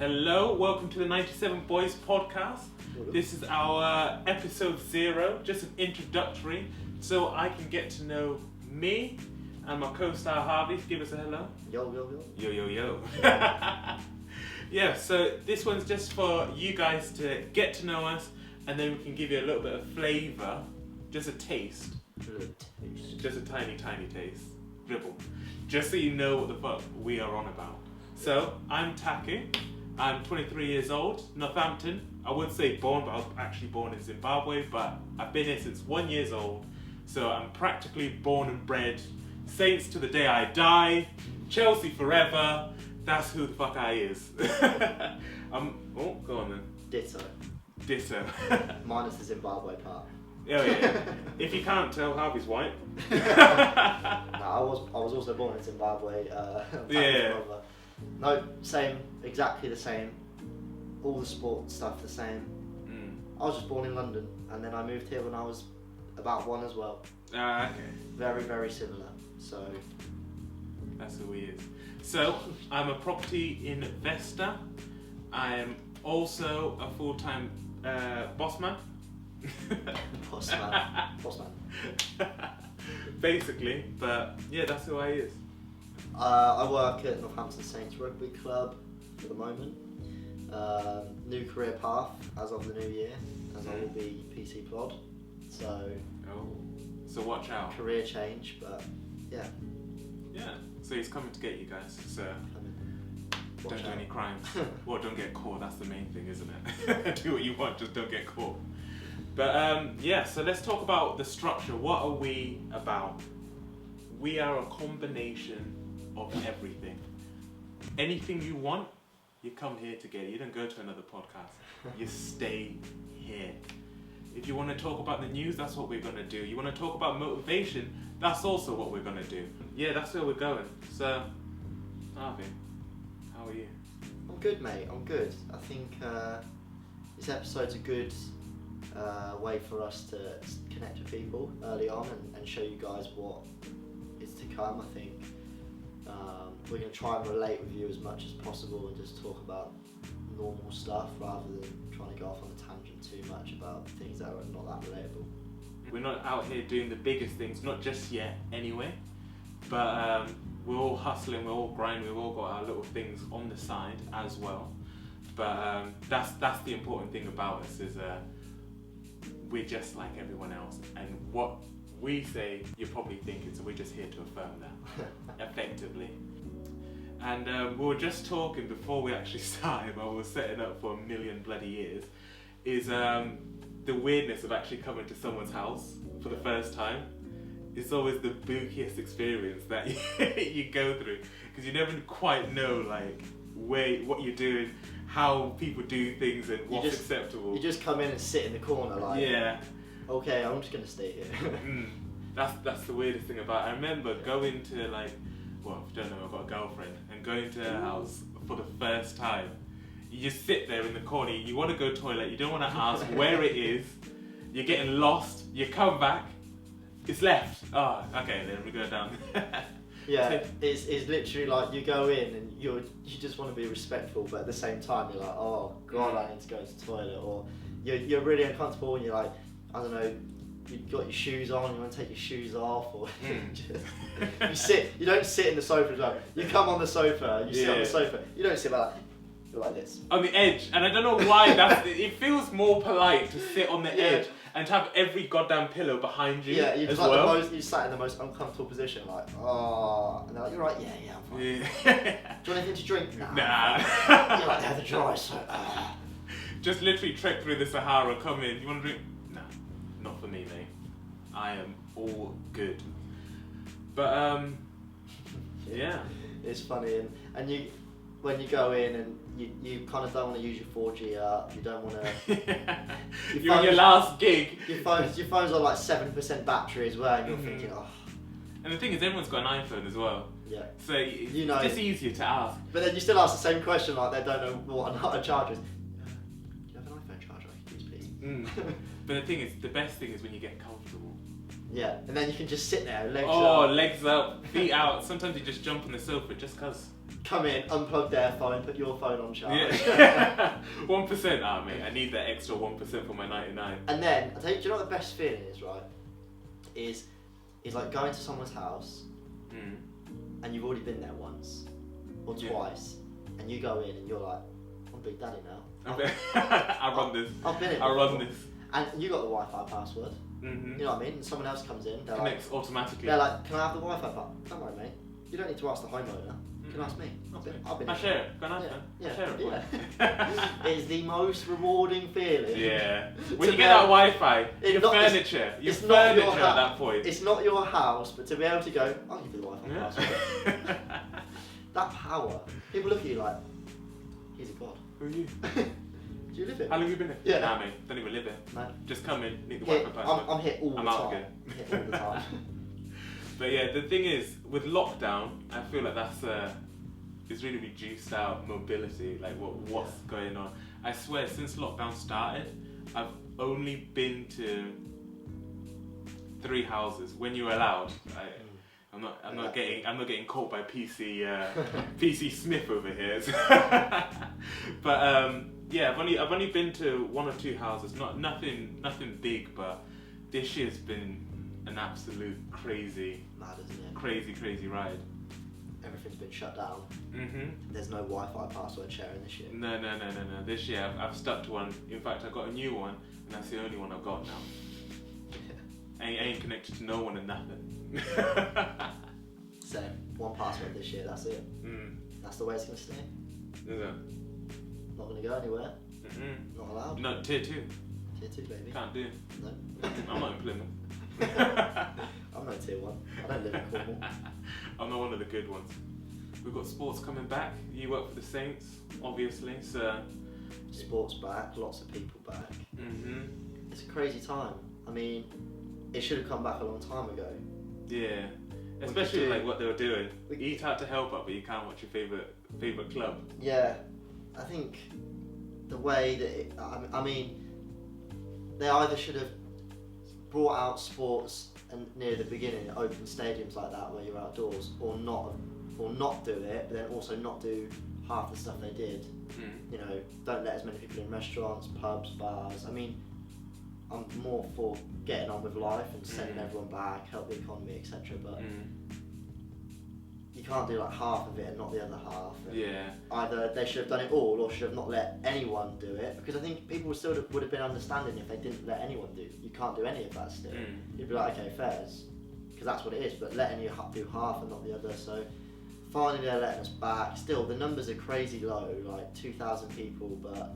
Hello, welcome to the 97 Boys podcast. This is our episode 0, just an introductory, so I can get to know me and my co-star Harvey. Give us a hello. Yo, yo, yo. Yo, yo, yo. Yeah, so this one's just for you guys to get to know us, and then we can give you a little bit of flavour, just a taste. Just a tiny, tiny taste. Dribble. Just so you know what the fuck we are on about. So, I'm Taki. I'm 23 years old, Northampton. I would say born, but I was actually born in Zimbabwe, but I've been here since 1 year old. So I'm practically born and bred. Saints to the day I die. Chelsea forever. That's who the fuck I is. Oh, go on then. Ditto. Minus the Zimbabwe part. Oh yeah. If you can't tell, Harvey's white. No, I was also born in Zimbabwe. Yeah. No, same, exactly the same. All the sport stuff the same. I was just born in London, and then I moved here when I was about 1 as well. Okay. Very, very similar. So that's who he is. So I'm a property investor. I am also a full-time boss man. Boss man. Basically, but yeah, that's who I is. I work at Northampton Saints Rugby Club for the moment. New career path as of the new year, as I will be PC Plod. So watch out. Career change, but yeah. Yeah. So he's coming to get you guys. So don't do any crimes. Well, don't get caught. That's the main thing, isn't it? Do what you want, just don't get caught. But yeah. So let's talk about the structure. What are we about? We are a combination of everything. Anything you want, you come here to get it. You don't go to another podcast. You stay here. If you want to talk about the news, that's what we're going to do. You want to talk about motivation, that's also what we're going to do. Yeah, that's where we're going. So, Harvey, how are you? I'm good, mate. I'm good. I think this episode's a good way for us to connect with people early on and show you guys what is to come. I think we're going to try and relate with you as much as possible and just talk about normal stuff rather than trying to go off on a tangent too much about things that are not that relatable. We're not out here doing the biggest things, not just yet anyway, but we're all hustling, we're all grinding, we've all got our little things on the side as well. But that's the important thing about us is we're just like everyone else, and what we say you're probably thinking, so we're just here to affirm that effectively. And we were just talking before we actually started, while we were setting up for a million bloody years, is the weirdness of actually coming to someone's house for the first time. It's always the bookiest experience that you go through, because you never quite know like what you're doing, how people do things, and what's acceptable. You just come in and sit in the corner like, yeah. Okay, I'm just gonna stay here. That's the weirdest thing about it. I remember going to like, well, if you don't know, I've got a girlfriend, and going to her house for the first time. You just sit there in the corner, you want to go to the toilet, you don't want to ask where it is, you're getting lost, you come back, it's left. Oh, okay, then we go down. Yeah, it's literally like you go in and you just want to be respectful, but at the same time you're like, oh god, I need to go to the toilet, or you're really uncomfortable and you're like, I don't know, you've got your shoes on, you want to take your shoes off, or you don't sit in the sofa, like, you come on the sofa, you sit on the sofa, you don't sit like you're like this. On the edge, and I don't know why, it feels more polite to sit on the edge and to have every goddamn pillow behind you. Yeah, as well. You sat in the most uncomfortable position, like, oh, and they're like, you're right, yeah, I'm fine. Yeah. Do you want anything to drink? Nah. You're like, they're the dry, so. Just literally trek through the Sahara, come in, you want to drink? Nah, not for me, mate. I am all good. But, yeah. It's funny, and you, when you go in and you kind of don't want to use your 4G up, you don't want to... You're on your last gig. Your phone's on like 7% battery as well, and you're thinking, oh... And the thing is, everyone's got an iPhone as well. Yeah. So it's just easier to ask. But then you still ask the same question, like they don't know what a charger is. Do you have an iPhone charger I can use, please? But the thing is, the best thing is when you get comfortable. Yeah, and then you can just sit there, legs Oh, up, legs up, feet out. Sometimes you just jump on the sofa just cause. come in, unplug their phone, put your phone on charge. Yeah. 1%. Ah, mate, I need that extra 1% for my 99. And then, I tell you, do you know what the best feeling is, right? Is like going to someone's house, and you've already been there once or twice, and you go in and you're like, I'm Big Daddy now. I run this. I've been in. I run before. this. And you got the Wi-Fi password. Mm-hmm. You know what I mean? And someone else comes in. They're Connects automatically. They're like, can I have the Wi-Fi password? Don't worry, mate. You don't need to ask the homeowner. You can ask me. I've been I in. share it. Go on, I share it. Yeah. It's the most rewarding feeling. Yeah. When you get that Wi-Fi, your furniture at that point. It's not your house, but to be able to go, I'll give you the Wi-Fi password. That power. People look at you like, he's a god. Who are you? Do you live here? How long have you been here? Yeah. Nah, mate. Don't even live here. No. Just come in, need the Here, Wi-Fi password. I'm here all the I'm time. out again. I'm here all the time. But yeah, the thing is, with lockdown, I feel like it's really reduced our mobility, like what's going on. I swear, since lockdown started, I've only been to 3 houses when you're allowed. I'm not getting caught by PC Smith over here. But yeah, I've only been to 1 or 2 houses. Nothing big, but this year's been an absolute crazy, Mad, isn't it? crazy ride. Everything's been shut down. Mhm. There's no Wi-Fi password sharing this year. No. This year I've stuck to one. In fact, I got a new one, and that's the only one I've got now. I ain't connected to no one and nothing. So, one password this year, that's it. That's the way it's going to stay. Is it? Not going to go anywhere. Not allowed. No, tier 2. Tier 2, baby. Can't do. No. I'm not in Plymouth. I'm no tier 1. I don't live in Cornwall. I'm not one of the good ones. We've got sports coming back. You work for the Saints, obviously, so... Sports back, lots of people back. It's a crazy time. I mean, it should have come back a long time ago. Yeah. Especially like what they were doing. You eat out to help out, but you can't watch your favourite club. Yeah. I think the way that I mean, they either should have brought out sports and near the beginning, open stadiums like that where you're outdoors, or not do it, but then also not do half the stuff they did. You know, don't let as many people in restaurants, pubs, bars. I mean, I'm more for getting on with life and sending everyone back, help the economy, etc. But you can't do like half of it and not the other half. And yeah. Either they should have done it all, or should have not let anyone do it. Because I think people would have been understanding if they didn't let anyone do. You can't do any of that still. You'd be like, okay, fairs, because that's what it is. But letting you do half and not the other. So finally they're letting us back. Still, the numbers are crazy low, like 2,000 people, but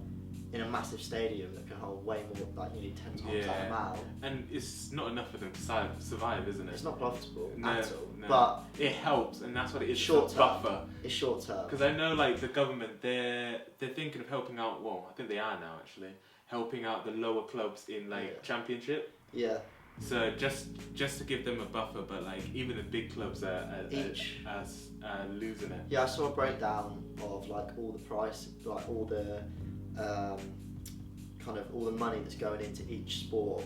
in a massive stadium that can hold way more, like nearly 10 times that amount. And it's not enough for them to survive, isn't it? It's not profitable no, at all. No. But it helps, and that's what it is. Short term. Buffer. It's short term. Because I know, like the government, they're thinking of helping out. Well, I think they are now actually helping out the lower clubs in like Championship. Yeah. So just to give them a buffer, but like even the big clubs are losing it. Yeah, I saw a breakdown of like all the price, like all the kind of all the money that's going into each sport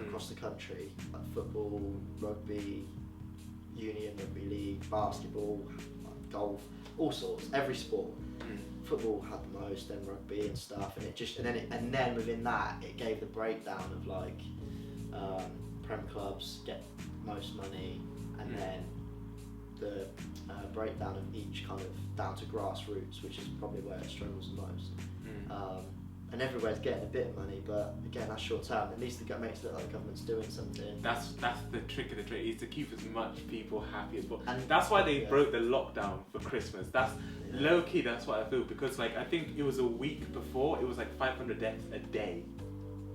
across the country, like football, rugby, union, rugby league, basketball, like golf, all sorts, every sport. Football had the most, then rugby and stuff, and it just and then within that it gave the breakdown of like Prem clubs get most money, and then the breakdown of each kind of down to grassroots, which is probably where it struggles the most. And everywhere's getting a bit of money, but again, that's short term. At least it makes it look like the government's doing something. That's the trick of the trade, is to keep as much people happy as possible. And that's why they broke the lockdown for Christmas. That's low key. That's what I feel, because like I think it was a week before, it was like 500 deaths a day.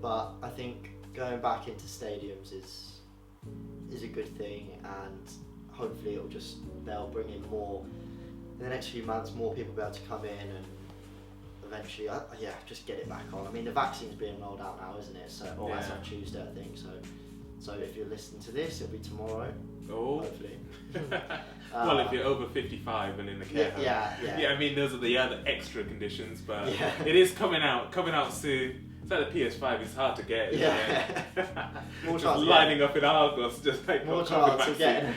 But I think going back into stadiums is a good thing, and hopefully they'll bring in more in the next few months. More people will be able to come in and eventually, just get it back on. I mean, the vaccine's being rolled out now, isn't it? So, as of Tuesday, I think. So if you're listening to this, it'll be tomorrow. Oh. Hopefully. Well, if you're over 55 and in the care home. Yeah. I mean, those are the other extra conditions, but it is coming out soon. It's like the PS5. It's hard to get. Yeah. More Just chance of lining up in Argos, just like more got COVID chance of getting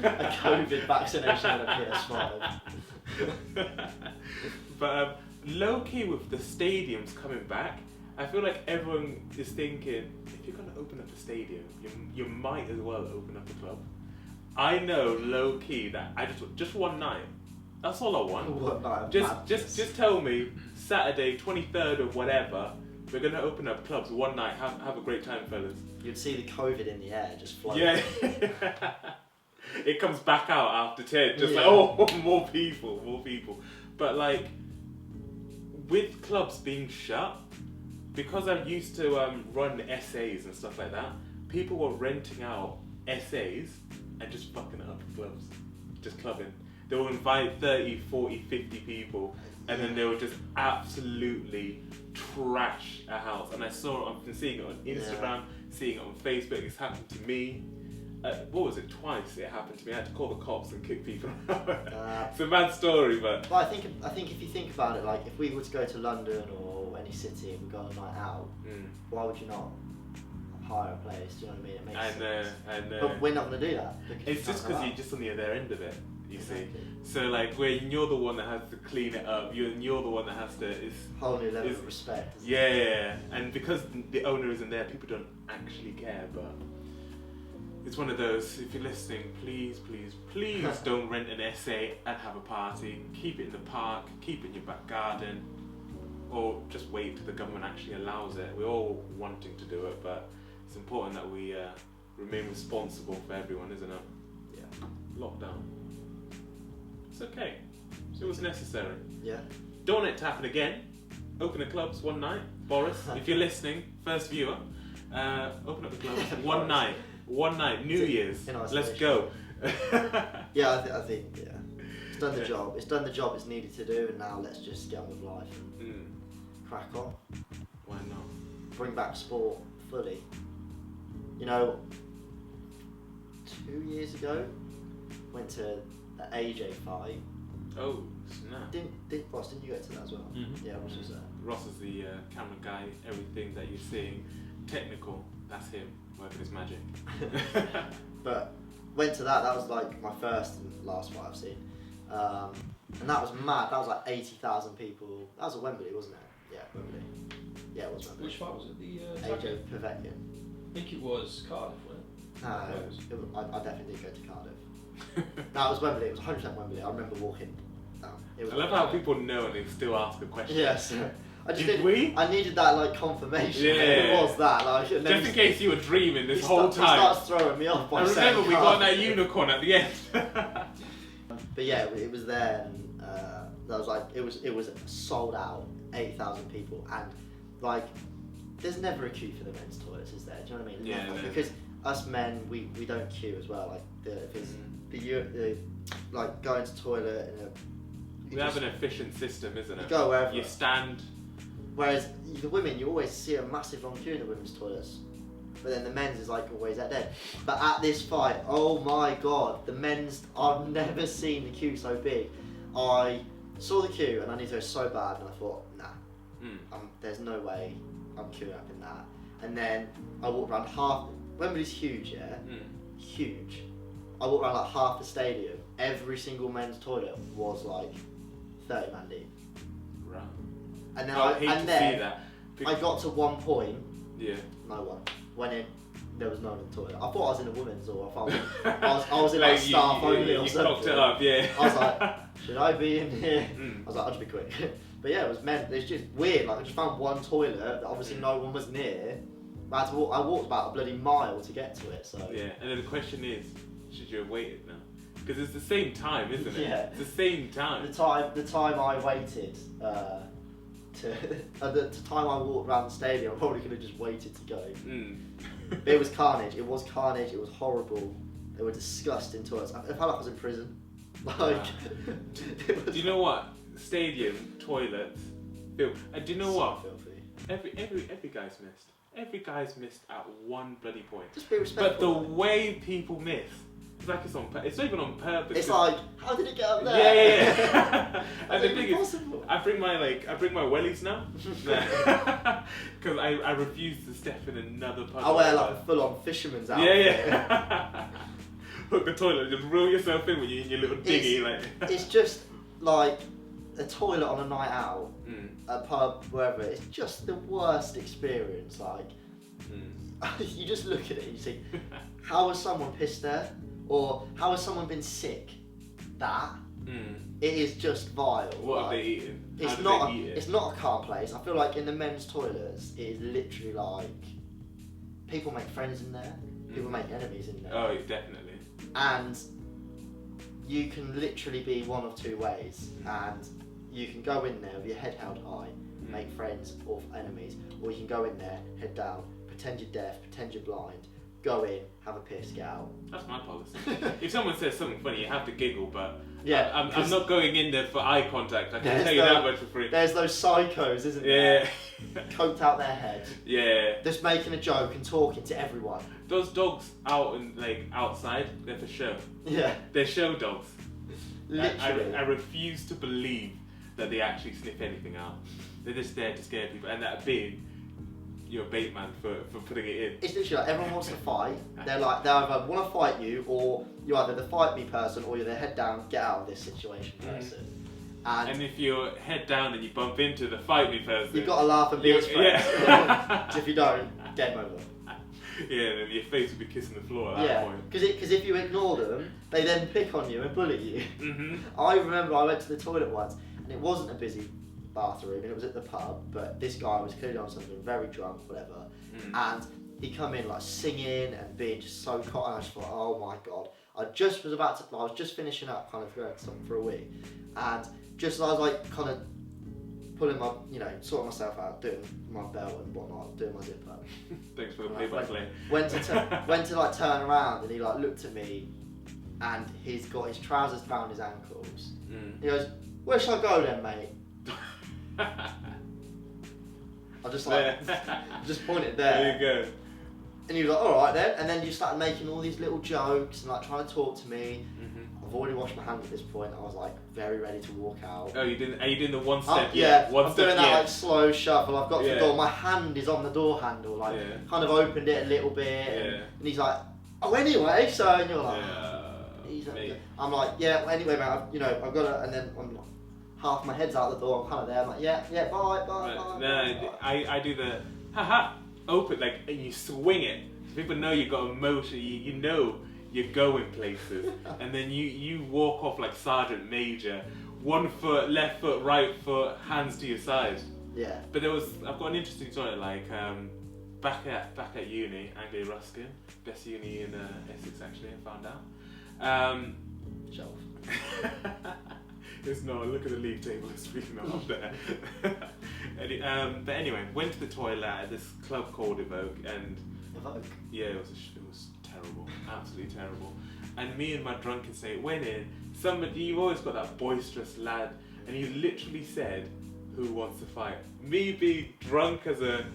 a COVID vaccination on a PS5. But low key with the stadiums coming back, I feel like everyone is thinking, if you're gonna open up a stadium, you might as well open up a club. I know low key that I just one night. That's all I want. What night? Just tell me Saturday 23rd or whatever. We're gonna open up clubs one night. Have a great time, fellas. You'd see the COVID in the air just floating. Yeah. It comes back out after 10. Just Yeah. like, oh, more people. But like, with clubs being shut, because I used to run essays and stuff like that, people were renting out essays and just fucking it up in clubs. Just clubbing. They will invite 30, 40, 50 people, and then they will just absolutely trash a house. And I've been seeing it on Instagram, seeing it on Facebook. It's happened to me. What was it? Twice it happened to me. I had to call the cops and kick people out. It's a mad story, but I think if you think about it, like if we were to go to London or any city and we go on a night out, why would you not hire a place? Do you know what I mean? It makes sense. I know. But we're not going to do that. It's just because you're just on the other end of it, you see. Exactly. So like when you're the one that has to clean it up, you're the one that has to. Whole new level of respect. Isn't it? Yeah, and because the owner isn't there, people don't actually care. But it's one of those. If you're listening, please don't rent an essay and have a party. Keep it in the park. Keep it in your back garden, or just wait till the government actually allows it. We're all wanting to do it, but it's important that we remain responsible for everyone, isn't it? Yeah. Lockdown. It's okay. It was necessary. Yeah. Don't want it to happen again. Open the clubs one night. Boris, if you're listening, first viewer, open up the clubs one night. One night, New Year's. Let's go. Yeah, I think it's done the job. It's done the job it's needed to do, and now let's just get on with life and crack on. Why not? Bring back sport fully. You know, 2 years ago, went to the AJ fight. Oh, snap. Didn't you go to that as well? Mm-hmm. Yeah, Ross was there. Ross is the camera guy. Everything that you're seeing, technical, that's him working his magic. But went to that. That was like my first and last fight I've seen, and that was mad. That was like 80,000 people. That was at Wembley, wasn't it? Yeah, Wembley. Yeah, it was Wembley. Which fight was it? The AJ Povetkin. I think it was Cardiff, wasn't it? No, I definitely did go to Cardiff. That was Wembley. It was 100% Wembley. I remember walking down. It was I love how people know and they still ask a question. Yes. I needed that like confirmation. Yeah. It was that like. And then Just in case you were dreaming this whole he time. starts throwing me off by I saying remember we got that Cardiff. unicorn at the end. But yeah, it was there, and that was like it was sold out, 80,000 people, and like there's never a queue for the men's toilets, is there? Do you know what I mean? Yeah, Never. no. Because us men, we don't queue as well. Like if it's the like going to toilet in a. We have an efficient system, isn't it? You go wherever. You stand. Whereas the women, you always see a massive long queue in the women's toilets. But then the men's is like always at dead. But at this fight, oh my god, the men's, I've never seen the queue so big. I saw the queue and I need to go so bad, and I thought, nah, there's no way I'm queuing up in that. And then I walked around half, Wembley's huge, yeah? Huge. I walked around like half the stadium. Every single men's toilet was like 30 man deep. Right. And then I hate to see that. I got to one point, Yeah. no one. Went in, there was no one in the toilet. I thought I was in a women's, or I was in like Like staff only or you something. cocked it up, yeah. I was like, should I be in here? Mm. I was like, I'll just be quick. But yeah, it was meant. It's just weird. Like I just found one toilet that obviously no one was near. But I had to walk. I walked about a bloody mile to get to it. So Yeah, and then the question is, should you have waited now? Because it's the same time, isn't it? Yeah. It's the same time. the time I waited the time I walked around the stadium, I probably could have just waited to go. But it was carnage. It was carnage. It was horrible. They were disgusting toilets. I felt like I was in prison. Like, it was Do you know what? Stadium toilets. Do you know so what? filthy. Every guy's missed. Every guy's missed at one bloody point. Just be respectful. But the way people miss, it's like it's on. It's not even on purpose. It's like, how did it get up there? Yeah. How's And the it thing even is, possible? I bring my wellies now, because I refuse to step in another puddle. I wear like a full-on fisherman's outfit. Yeah. Hook the toilet, just reel yourself in when you're in your little dinghy. It's just like a toilet on a night out, a pub, wherever. It's just the worst experience. Like, you just look at it and you think, how has someone pissed there? Or how has someone been sick? That. It is just vile. What are they eating? It's not a calm place. I feel like in the men's toilets, it is literally like people make friends in there, people make enemies in there. Oh, definitely. And you can literally be one of two ways, and you can go in there with your head held high, make friends or enemies, or you can go in there, head down, pretend you're deaf, pretend you're blind, go in, have a piss, get out. That's my policy. If someone says something funny, you have to giggle, but yeah, I'm not going in there for eye contact. I can tell you that much for free. There's those psychos, isn't there? Yeah. Coked out their head. Yeah. Just making a joke and talking to everyone. Those dogs out and outside, they're for show. Yeah. They're show dogs. Literally. I refuse to believe that they actually sniff anything out. They're just there to scare people, and that being your bait man for putting it in. It's literally like everyone wants to fight. They either want to fight you, or you're either the fight me person, or you're the head down, get out of this situation person. And if you're head down and you bump into the fight me person, you've got to laugh and be his friend. Yeah. If you don't, game over. Yeah, then your face will be kissing the floor at that point. Because if you ignore them, they then pick on you and bully you. I remember I went to the toilet once, and it wasn't a busy bathroom, and it was at the pub, but this guy was clearly on something, very drunk, whatever, and he come in like singing and being just so caught, and I just thought, oh my god. I was just finishing up, kind of going for a week, and just as I was like kind of pulling my, sorting myself out, doing my belt and whatnot, doing my zip up. Thanks for the play-by-play. Went to like turn around, and he like looked at me, and he's got his trousers round his ankles. He goes, "Where shall I go then, mate?" I just just pointed there. There you go. And he was like, "All right then," and then you started making all these little jokes and like trying to talk to me. I've already washed my hands at this point. I was like very ready to walk out. Oh, are you doing the one step? Yeah, one I'm step, doing that like slow shuffle. I've got to the Yeah. door. My hand is on the door handle, like kind of opened it a little bit. And he's like, "Oh, anyway." So and you're like, I'm like, "Yeah, well, anyway, man. I've got to," and then I'm like, half my head's out the door. I'm kind of there. I'm like, "Yeah, bye." No, I do the haha open and you swing it. So people know you've got a motor. You know you're going places, and then you walk off like Sergeant Major, 1 foot, left foot, right foot, hands to your side. Yeah. But I've got an interesting story. Back at uni, Anglia Ruskin, best uni in Essex actually. I found out. Shelf. It's not. Look at the league table. It's really not up there. But anyway, went to the toilet at this club called Evoke, and yeah, it was terrible, absolutely terrible. And me and my drunken state went in. You've always got that boisterous lad, and he literally said, "Who wants to fight?" Me being drunk as a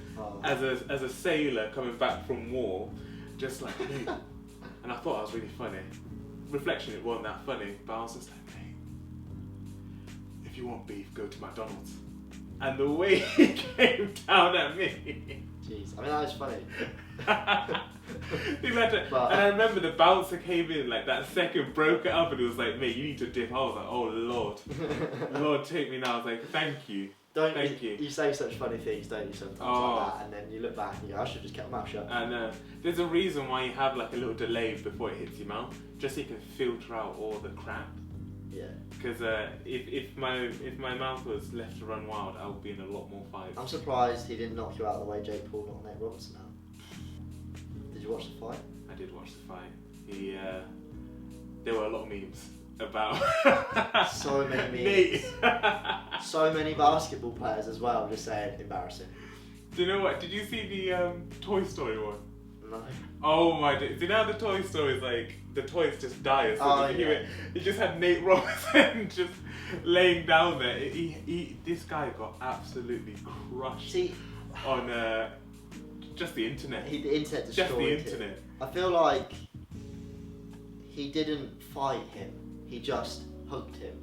sailor coming back from war, just like me. And I thought I was really funny. Reflection, it wasn't that funny, but I was just like, "Mate, if you want beef, go to McDonald's." And the way he came down at me. Jeez, I mean that was funny. And I remember the bouncer came in that second, broke it up, and it was like, "Mate, you need to dip." I was like, "Oh Lord, Lord, take me now." I was like, "Thank you." Thank you. You say such funny things, don't you, sometimes like that, and then you look back and you go, "I should just kept my mouth shut." And there's a reason why you have a little delay before it hits your mouth, just so you can filter out all the crap. Yeah. Because if my mouth was left to run wild, I would be in a lot more fights. I'm surprised he didn't knock you out the way Jake Paul knocked Nate Robinson out. Did you watch the fight? I did watch the fight. There were a lot of memes about so many memes. So many basketball players as well, just saying embarrassing. Do you know what? Did you see the Toy Story one? No. Oh my god. Do you know how the Toy Story is the toys just die as soon as he just had Nate Robinson just laying down there. This guy got absolutely crushed on just the internet. The internet destroyed just the internet. Him. I feel like he didn't fight him. He just hugged him.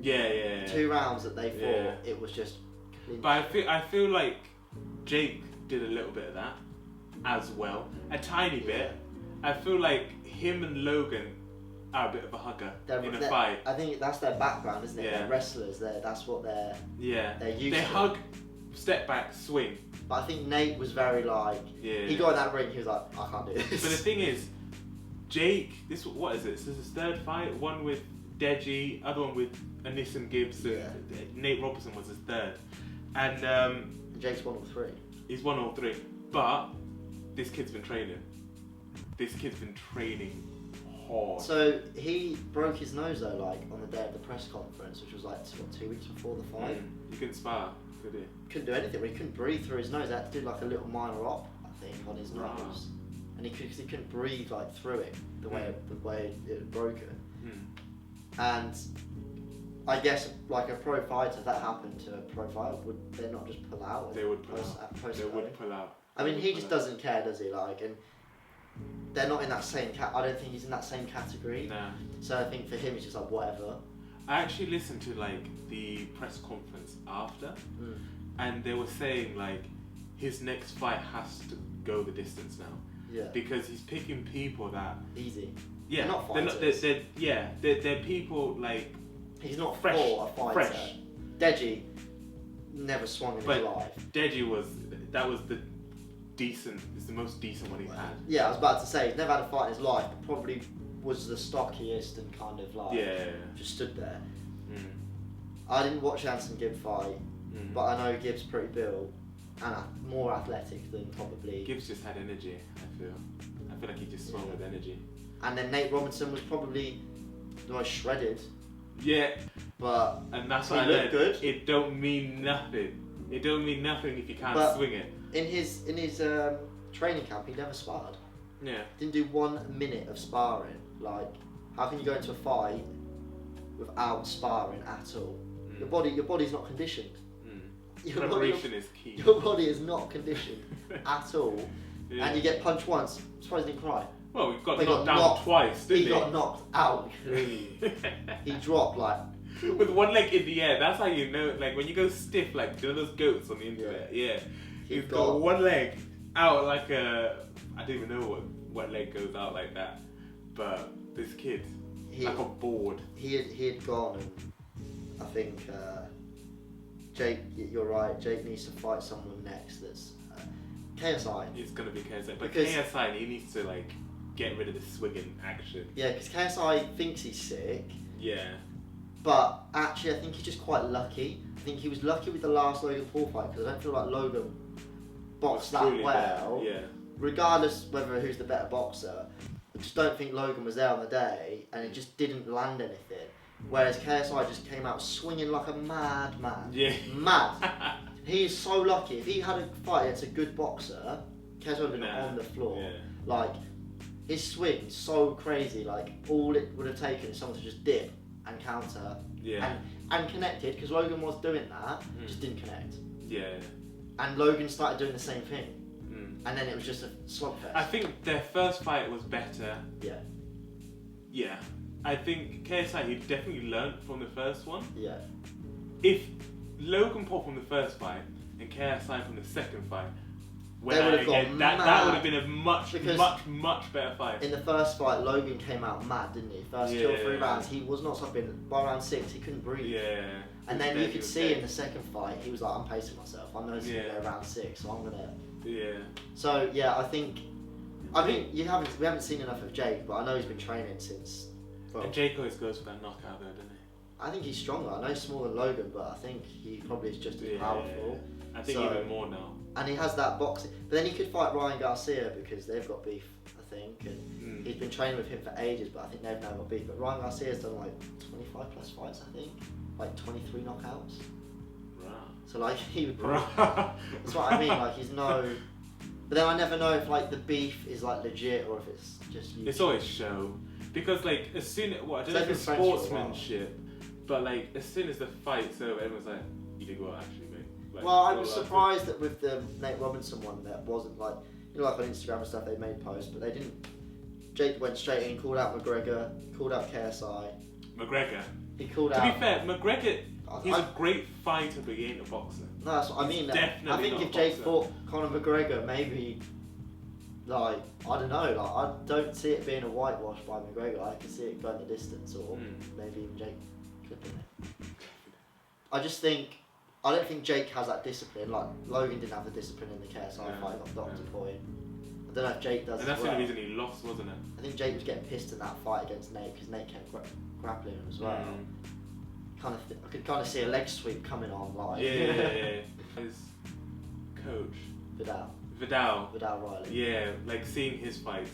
Yeah. 2 rounds that they fought, Yeah. it was just. But I feel like Jake did a little bit of that as well, a tiny bit. I feel like him and Logan are a bit of a hugger in a fight. I think that's their background, isn't it? Yeah. They're wrestlers. That's what they're used They to. hug, step back, swing. But I think Nate was very like. Yeah. He got in that ring. He was like, I can't do this. But the thing is, Jake, what is it? This is his third fight. One with Deji, other one with Anissim Gibbs. Yeah. Nate Robinson was his third, and Jake's won all 3. he's won all 3. But this kid's been training. Hard. So he broke his nose though, like on the day of the press conference, which was like 2 weeks before the fight. You couldn't spar, could he? Couldn't do anything. He couldn't breathe through his nose. They had to do like a little minor op, I think, on his nose, and he couldn't breathe like through it the way it had broken. And I guess like a pro fighter, if that happened to a pro fighter, would they not just pull out? They would pull out. They would pull out. I mean, he just doesn't care, does he? Like, and they're not in that same I don't think he's in that same category. Nah. So I think for him, it's just like whatever. I actually listened to like the press conference after, and they were saying like his next fight has to go the distance now. Yeah. Because he's picking people that easy. Yeah. They're not fighters. They're people like. He's not fresh, for a fighter. Fresh. Deji never swung in his life. Deji was it's the most decent one he's had. Yeah, I was about to say he's never had a fight in his life, but probably was the stockiest and kind of like just stood there. I didn't watch Anderson Gibb fight, but I know Gibb's pretty built and more athletic than probably. Gibbs just had energy. I feel like he just swung with energy. And then Nate Robinson was probably the most shredded. Yeah, and that's what I learned. Good. It don't mean nothing. It don't mean nothing if you can't swing it. In his training camp, he never sparred. Yeah. Didn't do 1 minute of sparring. Like, how can you go into a fight without sparring at all? Your body's not conditioned. Preparation is key. Your body is not conditioned at all, and you get punched once. I'm surprised he didn't cry. Well, we've got knocked down twice, didn't he? He got knocked out. He dropped like with one leg in the air. That's how you know. Like when you go stiff, like you know those goats on the internet. Yeah. He's got one leg out like a. I don't even know what leg goes out like that. But this kid, like a board. He had gone, and I think Jake. You're right. Jake needs to fight someone next. That's KSI. It's gonna be KSI, but KSI he needs to like get rid of the swinging action. Yeah, because KSI thinks he's sick. Yeah. But actually, I think he's just quite lucky. I think he was lucky with the last Logan Paul fight because I don't feel like Logan boxed that well. Yeah. Regardless whether who's the better boxer, I just don't think Logan was there on the day, and it just didn't land anything. Whereas KSI just came out swinging like a madman. Yeah. Mad. He is so lucky. If he had a fight against a good boxer, KSI would have been on the floor. Yeah. Like, his swing's so crazy. Like, all it would have taken is someone to just dip and counter. Yeah. And connected, because Logan was doing that, just didn't connect. Yeah. And Logan started doing the same thing. And then it was just a slugfest. I think their first fight was better. Yeah. Yeah. I think KSI, he definitely learned from the first one. Yeah. If Logan Paul from the first fight and KSI from the second fight went they would out have gone again, mad. that would have been a much better fight. In the first fight, Logan came out mad, didn't he? First 2 or 3 rounds, he was not stopping. By round 6, he couldn't breathe. Yeah. And then you could see in the second fight, he was like, I'm pacing myself. I know this is going to go round 6, so I'm going to... Yeah. So, yeah, I think we haven't seen enough of Jake, but I know he's been training since... Well, and Jake always goes for that knockout though, doesn't he? I think he's stronger. I know he's smaller than Logan, but I think he probably is just as powerful. I think even more now. And he has that boxing. But then he could fight Ryan Garcia because they've got beef, I think. And he's been training with him for ages, but I think they've now got beef. But Ryan Garcia's done like 25 plus fights, I think. Like 23 knockouts. Right. So like he would probably... That's what I mean, like he's no... But then I never know if like the beef is like legit or if it's just... It's always show. Because like as soon as... I don't know if it's sportsmanship, but like as soon as the fight's over, everyone's like, you did well actually, mate. Like, well, I was surprised that with the Nate Robinson one that wasn't like... You know, like on Instagram and stuff they made posts, but they didn't... Jake went straight in, called out McGregor, called out KSI. McGregor? he called To out. be fair, McGregor, he's I- a great fighter, but he ain't a boxer. No, that's what I mean. definitely I think not if a Jake boxer. fought Conor McGregor, maybe, like, I don't know, like, I don't see it being a whitewash by McGregor. I can see it going the distance, or maybe even Jake clipping it. I don't think Jake has that discipline. Like, Logan didn't have the discipline in the KSI fight, got docked a point. I don't know if Jake does And as that's well. the reason he lost, wasn't it? I think Jake was getting pissed in that fight against Nate because Nate kept grappling him as well. I could kind of see a leg sweep coming on live. Yeah. His coach, Vidal Vidal, Riley. yeah, like seeing his fights,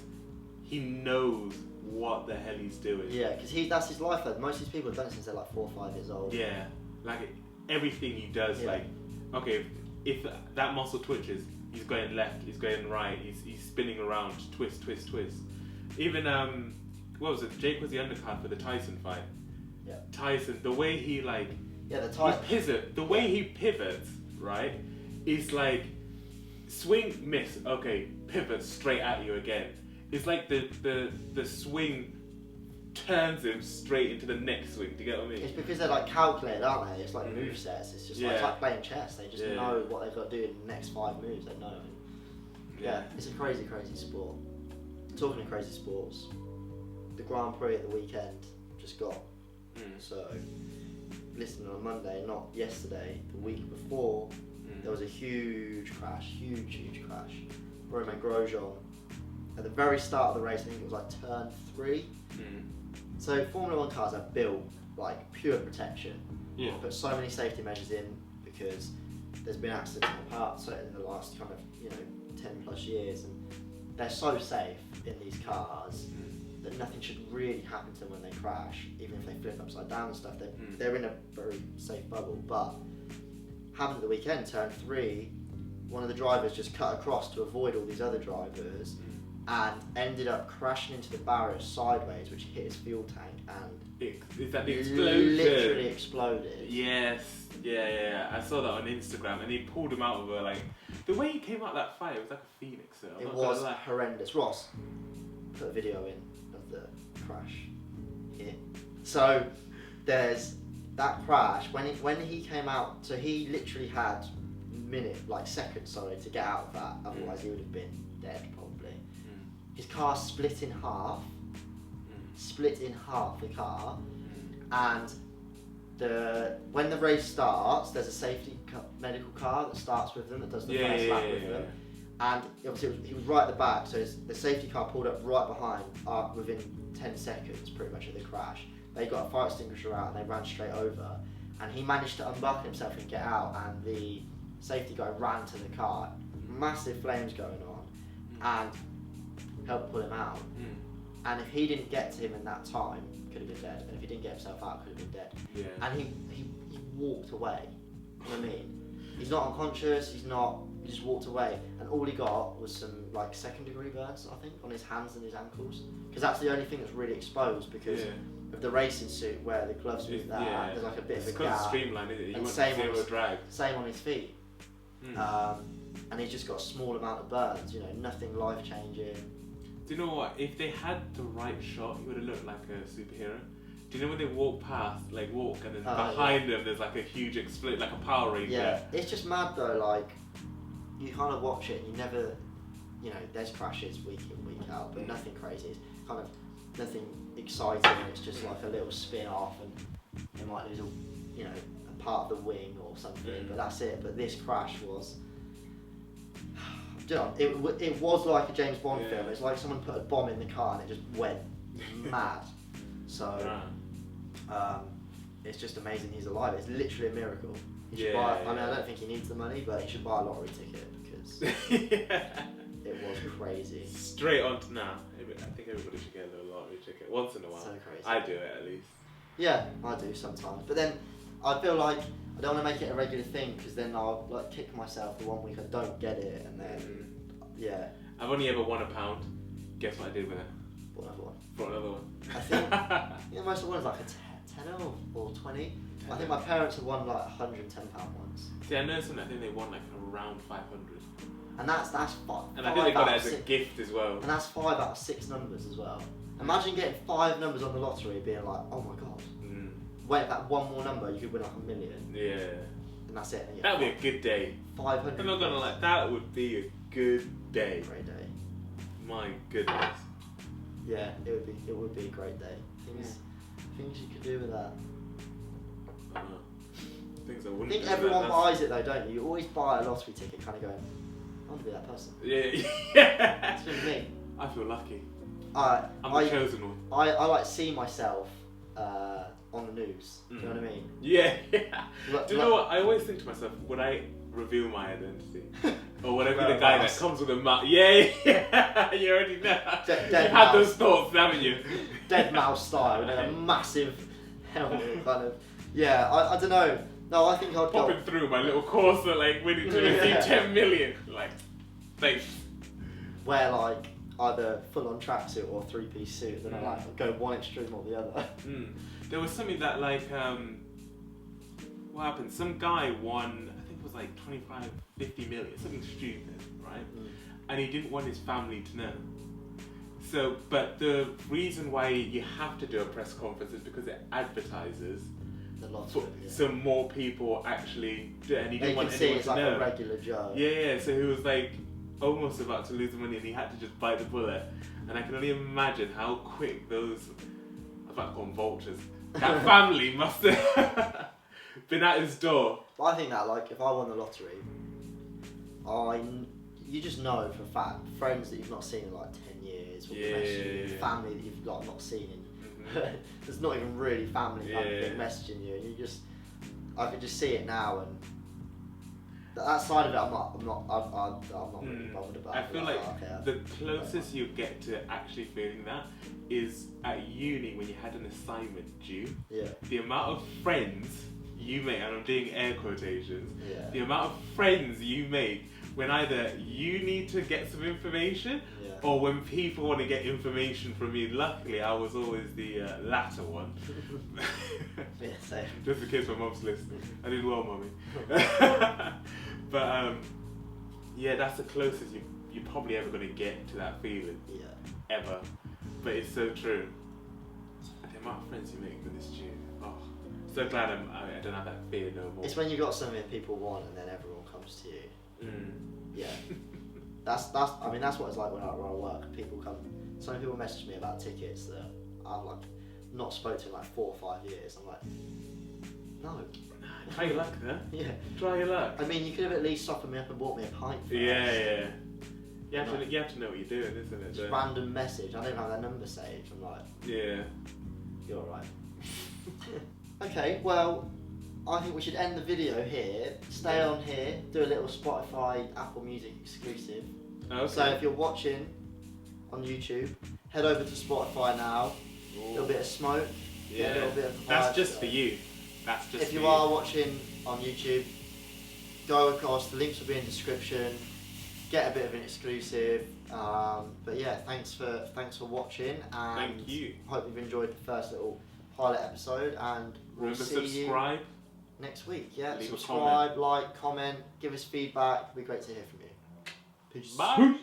he knows what the hell he's doing. Yeah, because that's his life. Most of these people have done it since they're like 4 or 5 years old. Yeah, like everything he does, like, okay, if that muscle twitches, he's going left, he's going right, he's spinning around, twist. Even, what was it, Jake was the undercard for the Tyson fight. Yeah. Tyson, the way he like, the way he pivots, right, is like, swing, miss, okay, pivot straight at you again. It's like the swing turns him straight into the next swing. Do you get what I mean? It's because they're like calculated, aren't they? It's like move sets. It's just like, it's like playing chess. They just know what they've got to do in the next 5 moves. They know. Yeah, it's a crazy sport. Talking of crazy sports, the Grand Prix at the weekend just got. So, listening on Monday, not yesterday, the week before, there was a huge crash. Romain Grosjean, at the very start of the race, I think it was like turn 3. So Formula 1 cars are built like pure protection. Yeah. Put so many safety measures in because there's been accidents in the past, in the last kind of 10 plus years, and they're so safe in these cars that nothing should really happen to them when they crash, even if they flip upside down and stuff. They're in a very safe bubble. But happened at the weekend, turn 3, one of the drivers just cut across to avoid all these other drivers and ended up crashing into the barrier sideways, which hit his fuel tank and is that the explosion? Literally exploded. Yes, yeah. I saw that on Instagram, and he pulled him out of a, like, the way he came out of that fight, it was like a phoenix. So It was horrendous. Ross put a video in of the crash here. So there's that crash when he came out. So he literally had seconds, to get out of that. Otherwise, he would have been dead probably. His car split in half. The car, and when the race starts, there's a safety medical car that starts with them, that does the first lap with them, and obviously he was right at the back, so the safety car pulled up right behind within 10 seconds pretty much of the crash. They got a fire extinguisher out and they ran straight over, and he managed to unbuckle himself and get out, and the safety guy ran to the car, massive flames going on, and helped pull him out. And if he didn't get to him in that time, could have been dead. And if he didn't get himself out, could have been dead. Yeah. And he walked away. You know what I mean? He's not unconscious. He just walked away. And all he got was some like 2nd-degree burns, I think, on his hands and his ankles. Because that's the only thing that's really exposed. Because of the racing suit where the gloves move that, there's like a bit of a gap. It's streamlined, isn't it? You And want same drag. Same on his feet. And he's just got a small amount of burns. Nothing life changing. Do you know what? If they had the right shot, he would have looked like a superhero. Do you know when they walk past, and then behind them there's like a huge explosion, like a Power Ranger? Yeah, it's just mad though. Like, you kind of watch it, and you never, there's crashes week in, week out, but nothing crazy. It's kind of nothing exciting. It's just like a little spin off, and they might lose a part of the wing or something, but that's it. But this crash was. It was like a James Bond film. It's like someone put a bomb in the car and it just went mad. So, it's just amazing he's alive. It's literally a miracle. He should buy. I don't think he needs the money, but he should buy a lottery ticket because it was crazy. Straight on to now. I think everybody should get a little lottery ticket once in a while. So crazy. I do it at least. Yeah, I do sometimes. But then I feel like I don't want to make it a regular thing because then I'll kick myself the one week I don't get it, and then I've only ever won £1. Guess what I did with it? Bought another one. Bought another one. I think most of the ones like a tenner or 20. I think my parents have won like £110 once. See, I know something. I think they won like around 500. And that's 5. And I think they got it as a gift as well. And that's 5 out of 6 numbers as well. Imagine getting 5 numbers on the lottery, being like, oh my god, wait for that one more number, you could win like $1 million, Yeah. and that's it. And That'd be a good day. 500. I'm not gonna lie, that would be a good day. Great day. My goodness. Yeah, it would be a great day. Things you could do with that. I don't know. Things I wouldn't I think do everyone that. buys it though, don't you? You always buy a lottery ticket, kind of going, I want to be that person. Yeah. It's been me. I feel lucky. I'm I'm the chosen one. I like see myself on the news. Do you know what I mean? Yeah. Look, Do you know what? I always think to myself, would I reveal my identity? Or would I be the guy that comes with a mouse? Yeah. You already know. Dead You've had mouse. those thoughts, haven't you? Dead mouse style with a massive helmet, kind of. Yeah, I don't know. No, I think I'd Popping go. through my little Corsa, like winning to receive 10 million. Like, thanks. Wear like either full on tracksuit or 3-piece suit, then I like go one extreme or the other. There was something that like what happened? Some guy won, I think it was like 25, 50 million, something stupid, right? And he didn't want his family to know. So, but the reason why you have to do a press conference is because it advertises. The lottery, yeah. So more people actually do it, and he They didn't want can see anyone it's to like know. a regular Joe. Yeah, so he was like almost about to lose the money and he had to just bite the bullet. And I can only imagine how quick those, I'm about to call them vultures, that family must have been at his door. But I think that like if I won the lottery, you just know for a fact, friends that you've not seen in like 10 years, or family that you've like not seen in there's not even really family kind of thing messaging you, and you just, I could just see it now, and that side of it, I'm not really bothered about. I feel like the closest you get to actually feeling that is at uni when you had an assignment due. Yeah. The amount of friends you make, and I'm doing air quotations, Yeah. the amount of friends you make when either you need to get some information or when people want to get information from you. Luckily, I was always the latter one. Yeah, same. Just in case my mum's listening. I did well, mummy. But yeah, that's the closest you're probably ever going to get to that feeling. Yeah. Ever. But it's so true. And the amount of friends you make with this tune. Oh, so glad I don't have that fear no more. It's when you got something people want and then everyone comes to you. Yeah. That's what it's like when I work. People come. Some people message me about tickets that I've like not spoken to in like 4 or 5 years. I'm like, no. Try your luck, huh? Yeah. Try your luck. I mean, you could have at least softened me up and bought me a pint first. Yeah. You have to know what you're doing, isn't it? Just random message. I don't have that number saved. I'm like, yeah. You're alright. Okay, well, I think we should end the video here. Stay on here, do a little Spotify, Apple Music exclusive. Okay. So if you're watching on YouTube, head over to Spotify now. A little bit of smoke. Yeah. A little bit of That's vibe. just for you. That's just If for you you. are watching on YouTube, go across. The links will be in the description. Get a bit of an exclusive. But yeah, thanks for watching, and Thank you. hope you've enjoyed the first little pilot episode, and we'll Remember, see subscribe. you next week. Yeah, Leave a subscribe, like, comment, give us feedback. It'd be great to hear from you. Peace. Bye.